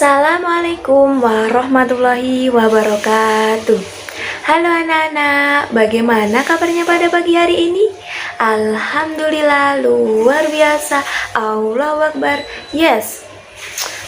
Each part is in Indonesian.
Assalamualaikum warahmatullahi wabarakatuh. Halo anak-anak, bagaimana kabarnya pada pagi hari ini? Alhamdulillah, luar biasa. Allahu Akbar. Yes.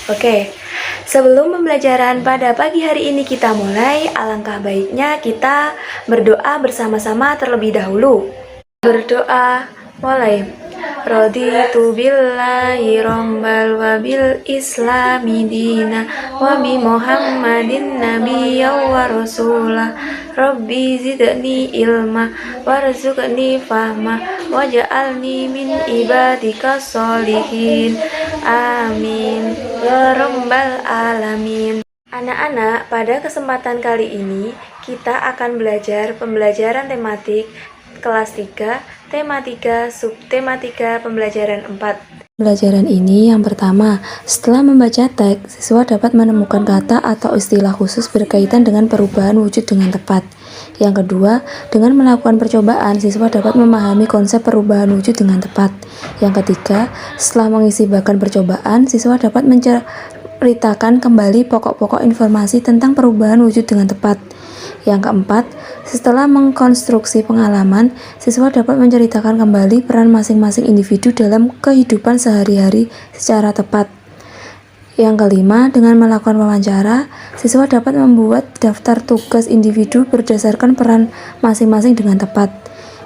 Oke, sebelum pembelajaran pada pagi hari ini kita mulai, alangkah baiknya kita berdoa bersama-sama terlebih dahulu. Berdoa, mulai. Raditu billahi rombal wa bil islami dina wa bi muhammadin nabiyya wa rasulah rabbi zidni ilma warzuqni fahma waj'alni min ibadika sholihin amin ya rabbal alamin. Anak-anak, pada kesempatan kali ini kita akan belajar pembelajaran tematik kelas 3, tema 3, subtema 3, pembelajaran 4. Pembelajaran ini yang pertama, setelah membaca teks, siswa dapat menemukan kata atau istilah khusus berkaitan dengan perubahan wujud dengan tepat. Yang kedua, dengan melakukan percobaan, siswa dapat memahami konsep perubahan wujud dengan tepat. Yang ketiga, setelah mengisi bagan percobaan, siswa dapat menceritakan kembali pokok-pokok informasi tentang perubahan wujud dengan tepat. Yang keempat, setelah mengkonstruksi pengalaman, siswa dapat menceritakan kembali peran masing-masing individu dalam kehidupan sehari-hari secara tepat. Yang kelima, dengan melakukan wawancara, siswa dapat membuat daftar tugas individu berdasarkan peran masing-masing dengan tepat.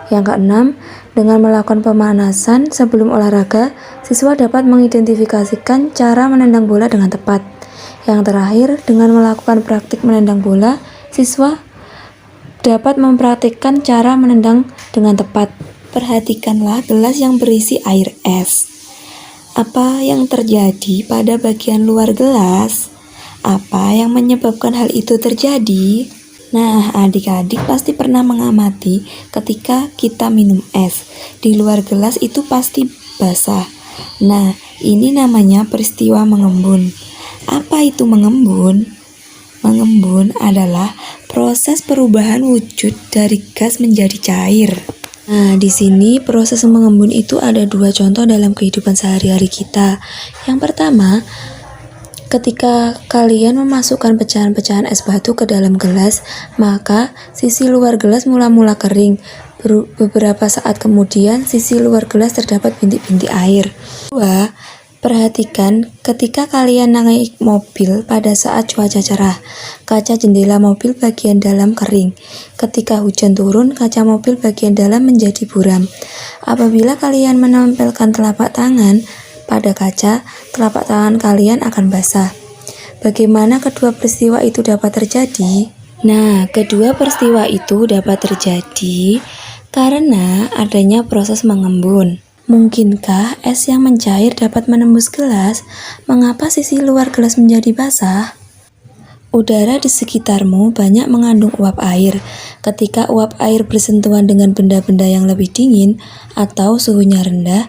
Yang keenam, dengan melakukan pemanasan sebelum olahraga, siswa dapat mengidentifikasikan cara menendang bola dengan tepat. Yang terakhir, dengan melakukan praktik menendang bola, siswa dapat mempraktikkan cara menendang dengan tepat. Perhatikanlah gelas yang berisi air es. Apa yang terjadi pada bagian luar gelas? Apa yang menyebabkan hal itu terjadi? Nah, adik-adik pasti pernah mengamati ketika kita minum es. Di luar gelas itu pasti basah. Nah, ini namanya peristiwa mengembun. Apa itu mengembun? Mengembun adalah proses perubahan wujud dari gas menjadi cair. Nah, di sini proses mengembun itu ada dua contoh dalam kehidupan sehari-hari kita. Yang pertama, ketika kalian memasukkan pecahan-pecahan es batu ke dalam gelas, maka sisi luar gelas mula-mula kering. Beberapa saat kemudian, sisi luar gelas terdapat bintik-bintik air. Kedua, perhatikan ketika kalian naik mobil pada saat cuaca cerah, kaca jendela mobil bagian dalam kering. Ketika hujan turun, kaca mobil bagian dalam menjadi buram. Apabila kalian menempelkan telapak tangan pada kaca, telapak tangan kalian akan basah. Bagaimana kedua peristiwa itu dapat terjadi? Nah, kedua peristiwa itu dapat terjadi karena adanya proses mengembun. Mungkinkah es yang mencair dapat menembus gelas? Mengapa sisi luar gelas menjadi basah? Udara di sekitarmu banyak mengandung uap air. Ketika uap air bersentuhan dengan benda-benda yang lebih dingin atau suhunya rendah,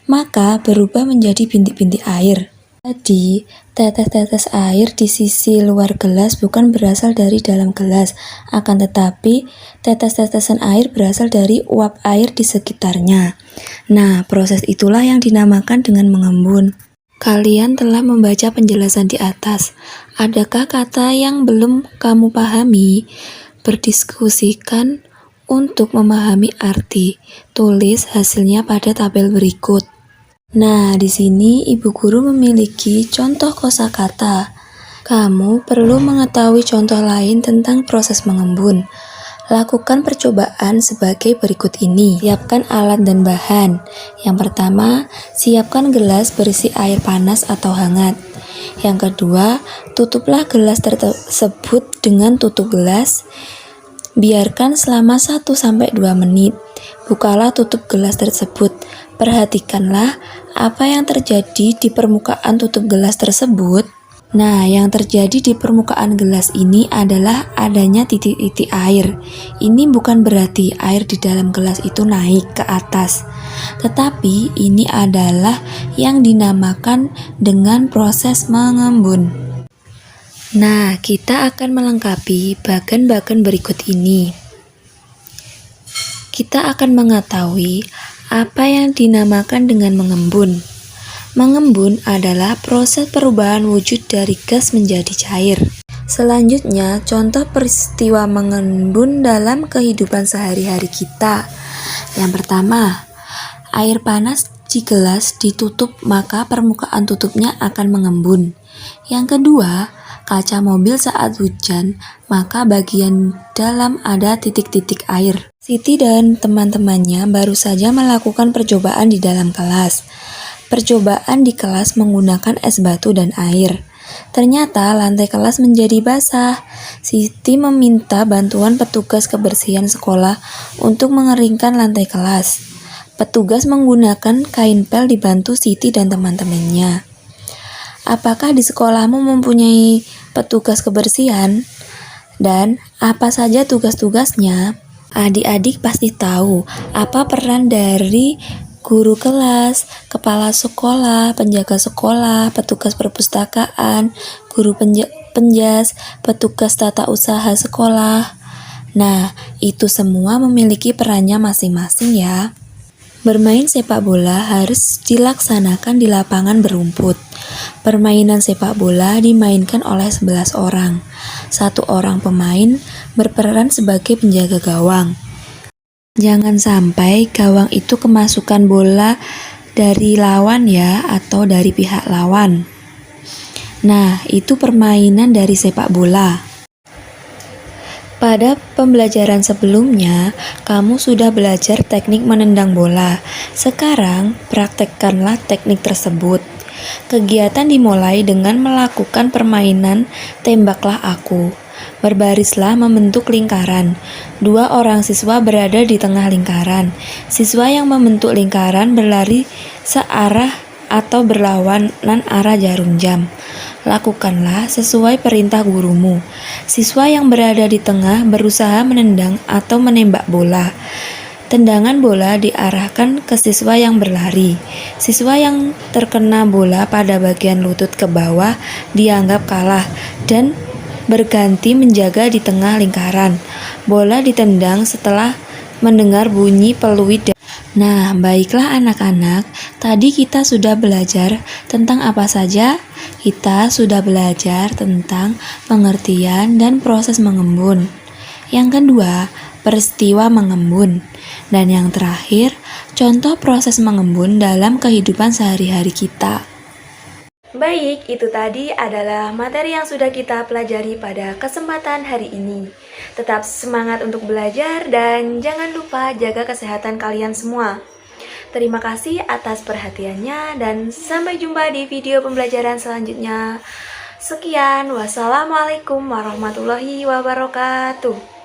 maka berubah menjadi bintik-bintik air. Jadi, tetes-tetes air di sisi luar gelas bukan berasal dari dalam gelas, akan tetapi tetes-tetesan air berasal dari uap air di sekitarnya. Nah, proses itulah yang dinamakan dengan mengembun. Kalian telah membaca penjelasan di atas. Adakah kata yang belum kamu pahami? Berdiskusikan untuk memahami arti. Tulis hasilnya pada tabel berikut. Nah, di sini ibu guru memiliki contoh kosakata. Kamu perlu mengetahui contoh lain tentang proses mengembun. Lakukan percobaan sebagai berikut ini. Siapkan alat dan bahan. Yang pertama, siapkan gelas berisi air panas atau hangat. Yang kedua, tutuplah gelas tersebut dengan tutup gelas. Biarkan selama 1-2 menit. Bukalah tutup gelas tersebut. Perhatikanlah apa yang terjadi di permukaan tutup gelas tersebut. Nah, yang terjadi di permukaan gelas ini adalah adanya titik-titik air. Ini bukan berarti air di dalam gelas itu naik ke atas, tetapi ini adalah yang dinamakan dengan proses mengembun. Nah, kita akan melengkapi bagan-bagan berikut ini. Kita akan mengetahui apa yang dinamakan dengan mengembun. Mengembun adalah proses perubahan wujud dari gas menjadi cair. Selanjutnya, contoh peristiwa mengembun dalam kehidupan sehari-hari kita. Yang pertama, air panas di gelas ditutup maka permukaan tutupnya akan mengembun. Yang kedua, kaca mobil saat hujan maka bagian dalam ada titik-titik air. Siti dan teman-temannya baru saja melakukan percobaan di dalam kelas. Percobaan di kelas menggunakan es batu dan air. Ternyata lantai kelas menjadi basah. Siti meminta bantuan petugas kebersihan sekolah untuk mengeringkan lantai kelas. Petugas menggunakan kain pel dibantu Siti dan teman-temannya. Apakah di sekolahmu mempunyai petugas kebersihan? Dan apa saja tugas-tugasnya? Adik-adik pasti tahu apa peran dari guru kelas, kepala sekolah, penjaga sekolah, petugas perpustakaan, guru penjas, petugas tata usaha sekolah. Nah, itu semua memiliki perannya masing-masing ya. Bermain sepak bola harus dilaksanakan di lapangan berumput. Permainan sepak bola dimainkan oleh 11 orang. Satu orang pemain berperan sebagai penjaga gawang. Jangan sampai gawang itu kemasukan bola dari lawan ya, atau dari pihak lawan. Nah, itu permainan dari sepak bola. Pada pembelajaran sebelumnya, kamu sudah belajar teknik menendang bola. Sekarang, praktekkanlah teknik tersebut. Kegiatan dimulai dengan melakukan permainan tembaklah aku. Berbarislah membentuk lingkaran. 2 orang siswa berada di tengah lingkaran. Siswa yang membentuk lingkaran berlari searah atau berlawanan arah jarum jam. Lakukanlah sesuai perintah gurumu. Siswa yang berada di tengah berusaha menendang atau menembak bola. Tendangan bola diarahkan ke siswa yang berlari. Siswa yang terkena bola pada bagian lutut ke bawah dianggap kalah dan berganti menjaga di tengah lingkaran. Bola ditendang setelah mendengar bunyi peluit. Nah, baiklah anak-anak, tadi kita sudah belajar tentang apa saja? Kita sudah belajar tentang pengertian dan proses mengembun. Yang kedua, peristiwa mengembun. Dan yang terakhir, contoh proses mengembun dalam kehidupan sehari-hari kita. Baik, itu tadi adalah materi yang sudah kita pelajari pada kesempatan hari ini. Tetap semangat untuk belajar dan jangan lupa jaga kesehatan kalian semua. Terima kasih atas perhatiannya dan sampai jumpa di video pembelajaran selanjutnya. Sekian, wassalamualaikum warahmatullahi wabarakatuh.